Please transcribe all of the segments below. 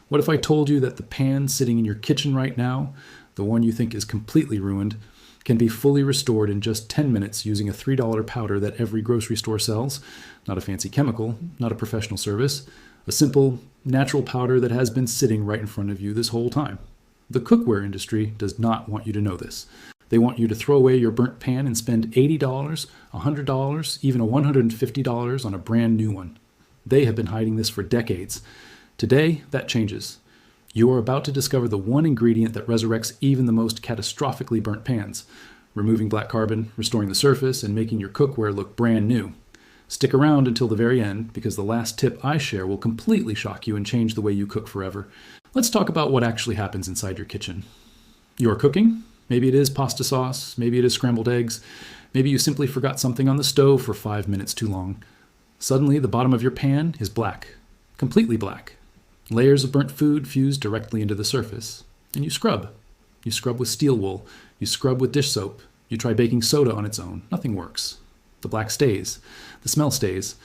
What if I told you that the pan sitting in your kitchen right now, the one you think is completely ruined, can be fully restored in just 10 minutes using a $3 powder that every grocery store sells? Not a fancy chemical, not a professional service, a simple, natural powder that has been sitting right in front of you this whole time. The cookware industry does not want you to know this. They want you to throw away your burnt pan and spend $80, $100, even $150 on a brand new one. They have been hiding this for decades. Today, that changes. You are about to discover the one ingredient that resurrects even the most catastrophically burnt pans, removing black carbon, restoring the surface, and making your cookware look brand new. Stick around until the very end, because the last tip I share will completely shock you and change the way you cook forever. Let's talk about what actually happens inside your kitchen. You're cooking. Maybe it is pasta sauce, maybe it is scrambled eggs, maybe you simply forgot something on the stove for 5 minutes too long. Suddenly, the bottom of your pan is black, completely black. Layers of burnt food fuse directly into the surface. And you scrub. You scrub with steel wool. You scrub with dish soap. You try baking soda on its own. Nothing works. The black stays. The smell stays.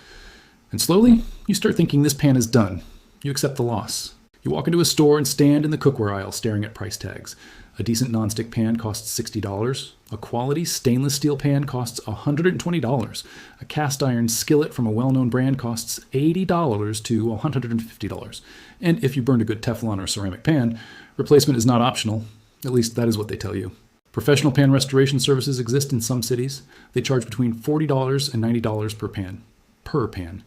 And slowly, you start thinking this pan is done. You accept the loss. You walk into a store and stand in the cookware aisle staring at price tags. A decent nonstick pan costs $60. A quality stainless steel pan costs $120. A cast iron skillet from a well-known brand costs $80 to $150. And if you burned a good Teflon or ceramic pan, replacement is not optional. At least that is what they tell you. Professional pan restoration services exist in some cities. They charge between $40 and $90 per pan. Per pan.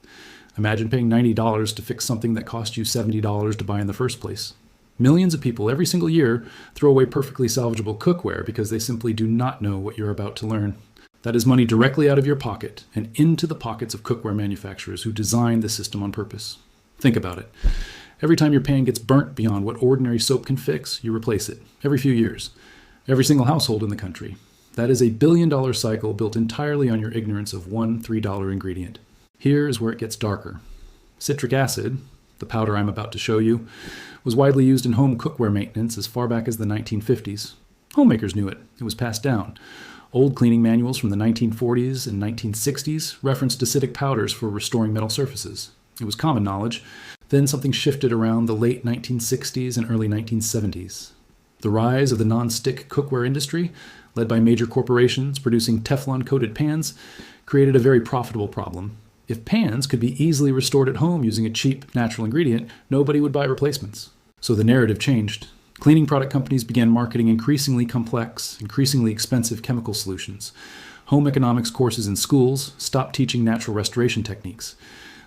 Imagine paying $90 to fix something that cost you $70 to buy in the first place. Millions of people every single year throw away perfectly salvageable cookware because they simply do not know what you're about to learn. That is money directly out of your pocket and into the pockets of cookware manufacturers who designed the system on purpose. Think about it. Every time your pan gets burnt beyond what ordinary soap can fix, you replace it. Every few years. Every single household in the country. That is a billion-dollar cycle built entirely on your ignorance of one $3 ingredient. Here is where it gets darker. Citric acid, the powder I'm about to show you, was widely used in home cookware maintenance as far back as the 1950s. Homemakers knew it. It was passed down. Old cleaning manuals from the 1940s and 1960s referenced acidic powders for restoring metal surfaces. It was common knowledge. Then something shifted around the late 1960s and early 1970s. The rise of the non-stick cookware industry, led by major corporations producing Teflon-coated pans, created a very profitable problem. If pans could be easily restored at home using a cheap, natural ingredient, nobody would buy replacements. So the narrative changed. Cleaning product companies began marketing increasingly complex, increasingly expensive chemical solutions. Home economics courses in schools stopped teaching natural restoration techniques.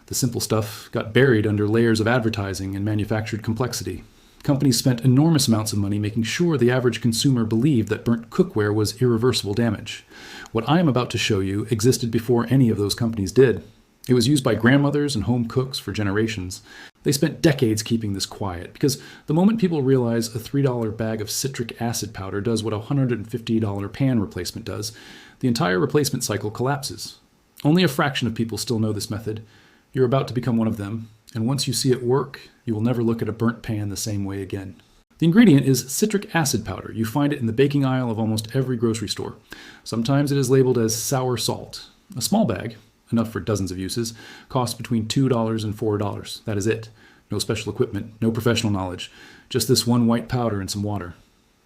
The simple stuff got buried under layers of advertising and manufactured complexity. Companies spent enormous amounts of money making sure the average consumer believed that burnt cookware was irreversible damage. What I am about to show you existed before any of those companies did. It was used by grandmothers and home cooks for generations. They spent decades keeping this quiet because the moment people realize a $3 bag of citric acid powder does what a $150 pan replacement does, the entire replacement cycle collapses. Only a fraction of people still know this method. You're about to become one of them, and once you see it work, you will never look at a burnt pan the same way again. The ingredient is citric acid powder. You find it in the baking aisle of almost every grocery store. Sometimes it is labeled as sour salt. A small bag, enough for dozens of uses, costs between $2 and $4. That is it. No special equipment, no professional knowledge, just this one white powder and some water.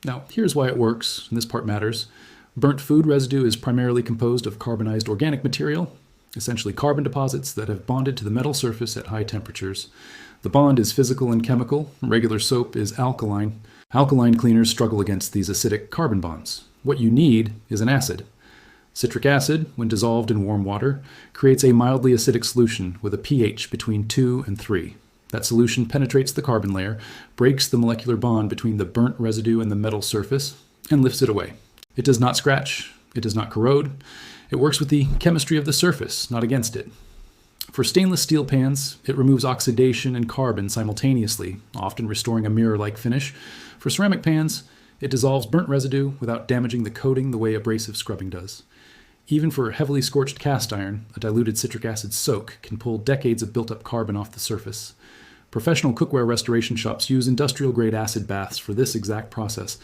Now, here's why it works, and this part matters. Burnt food residue is primarily composed of carbonized organic material, essentially carbon deposits that have bonded to the metal surface at high temperatures. The bond is physical and chemical. Regular soap is alkaline. Alkaline cleaners struggle against these acidic carbon bonds. What you need is an acid. Citric acid, when dissolved in warm water, creates a mildly acidic solution with a pH between 2 and 3. That solution penetrates the carbon layer, breaks the molecular bond between the burnt residue and the metal surface, and lifts it away. It does not scratch. It does not corrode. It works with the chemistry of the surface, not against it. For stainless steel pans, it removes oxidation and carbon simultaneously, often restoring a mirror-like finish. For ceramic pans, it dissolves burnt residue without damaging the coating the way abrasive scrubbing does. Even for heavily scorched cast iron, a diluted citric acid soak can pull decades of built-up carbon off the surface. Professional cookware restoration shops use industrial-grade acid baths for this exact process.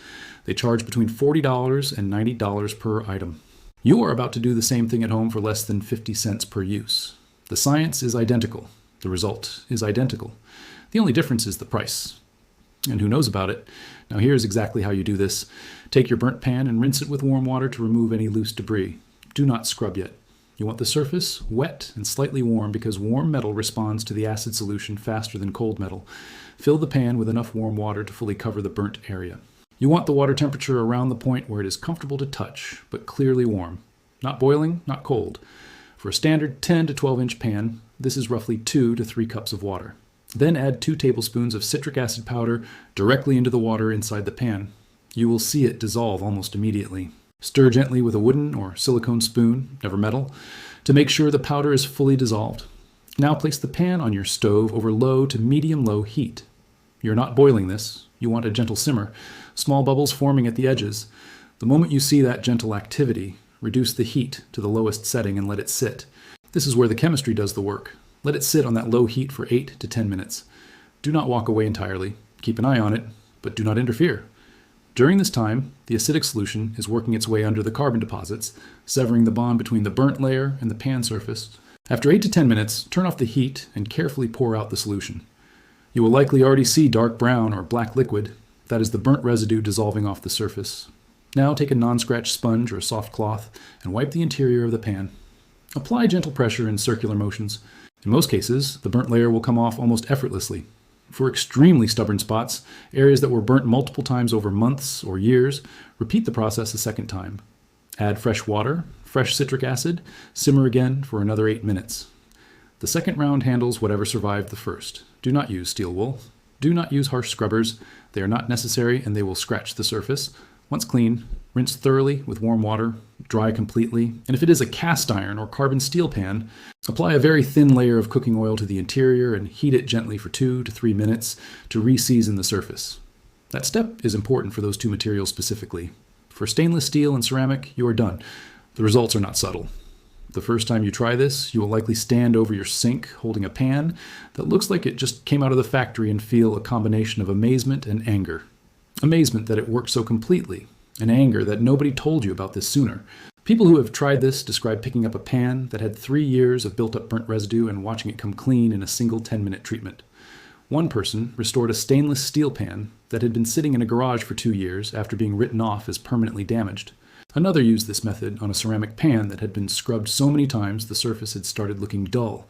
They charge between $40 and $90 per item. You are about to do the same thing at home for less than 50 cents per use. The science is identical. The result is identical. The only difference is the price. And who knows about it? Now here's exactly how you do this. Take your burnt pan and rinse it with warm water to remove any loose debris. Do not scrub yet. You want the surface wet and slightly warm because warm metal responds to the acid solution faster than cold metal. Fill the pan with enough warm water to fully cover the burnt area. You want the water temperature around the point where it is comfortable to touch, but clearly warm. Not boiling, not cold. For a standard 10 to 12 inch pan, this is roughly 2 to 3 cups of water. Then add 2 tablespoons of citric acid powder directly into the water inside the pan. You will see it dissolve almost immediately. Stir gently with a wooden or silicone spoon, never metal, to make sure the powder is fully dissolved. Now place the pan on your stove over low to medium-low heat. You're not boiling this. You want a gentle simmer, small bubbles forming at the edges. The moment you see that gentle activity, reduce the heat to the lowest setting and let it sit. This is where the chemistry does the work. Let it sit on that low heat for 8 to 10 minutes. Do not walk away entirely. Keep an eye on it, but do not interfere. During this time, the acidic solution is working its way under the carbon deposits, severing the bond between the burnt layer and the pan surface. After 8 to 10 minutes, turn off the heat and carefully pour out the solution. You will likely already see dark brown or black liquid. That is the burnt residue dissolving off the surface. Now take a non-scratch sponge or soft cloth and wipe the interior of the pan. Apply gentle pressure in circular motions. In most cases, the burnt layer will come off almost effortlessly. For extremely stubborn spots, areas that were burnt multiple times over months or years, repeat the process a second time. Add fresh water, fresh citric acid, simmer again for another 8 minutes. The second round handles whatever survived the first. Do not use steel wool. Do not use harsh scrubbers. They are not necessary and they will scratch the surface. Once clean, rinse thoroughly with warm water, dry completely, and if it is a cast iron or carbon steel pan, apply a very thin layer of cooking oil to the interior and heat it gently for 2 to 3 minutes to re-season the surface. That step is important for those two materials specifically. For stainless steel and ceramic, you are done. The results are not subtle. The first time you try this, you will likely stand over your sink holding a pan that looks like it just came out of the factory and feel a combination of amazement and anger. Amazement that it worked so completely, and anger that nobody told you about this sooner. People who have tried this describe picking up a pan that had 3 years of built-up burnt residue and watching it come clean in a single 10-minute treatment. One person restored a stainless steel pan that had been sitting in a garage for 2 years after being written off as permanently damaged. Another used this method on a ceramic pan that had been scrubbed so many times the surface had started looking dull.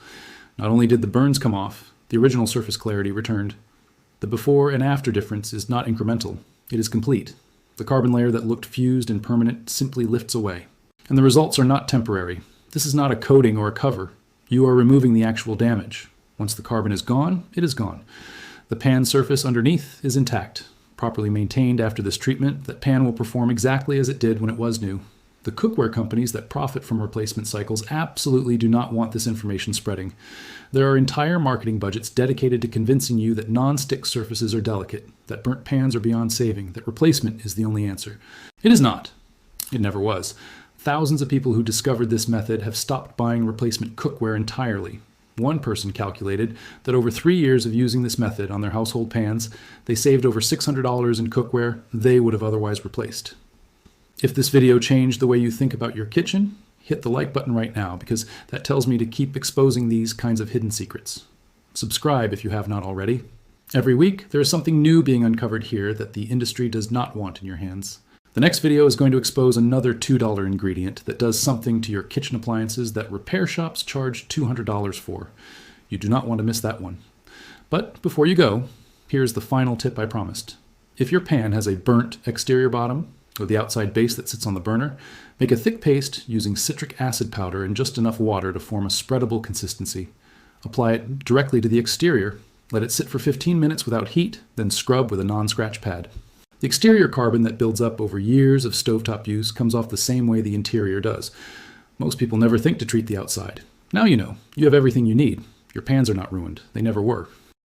Not only did the burns come off, the original surface clarity returned. The before and after difference is not incremental. It is complete. The carbon layer that looked fused and permanent simply lifts away. And the results are not temporary. This is not a coating or a cover. You are removing the actual damage. Once the carbon is gone, it is gone. The pan surface underneath is intact. Properly maintained after this treatment, that pan will perform exactly as it did when it was new. The cookware companies that profit from replacement cycles absolutely do not want this information spreading. There are entire marketing budgets dedicated to convincing you that non-stick surfaces are delicate, that burnt pans are beyond saving, that replacement is the only answer. It is not. It never was. Thousands of people who discovered this method have stopped buying replacement cookware entirely. One person calculated that over 3 years of using this method on their household pans, they saved over $600 in cookware they would have otherwise replaced. If this video changed the way you think about your kitchen, hit the like button right now because that tells me to keep exposing these kinds of hidden secrets. Subscribe if you have not already. Every week, there is something new being uncovered here that the industry does not want in your hands. The next video is going to expose another $2 ingredient that does something to your kitchen appliances that repair shops charge $200 for. You do not want to miss that one. But before you go, here's the final tip I promised. If your pan has a burnt exterior bottom, or the outside base that sits on the burner, make a thick paste using citric acid powder and just enough water to form a spreadable consistency. Apply it directly to the exterior. Let it sit for 15 minutes without heat, then scrub with a non-scratch pad. The exterior carbon that builds up over years of stovetop use comes off the same way the interior does. Most people never think to treat the outside. Now you know. You have everything you need. Your pans are not ruined. They never were.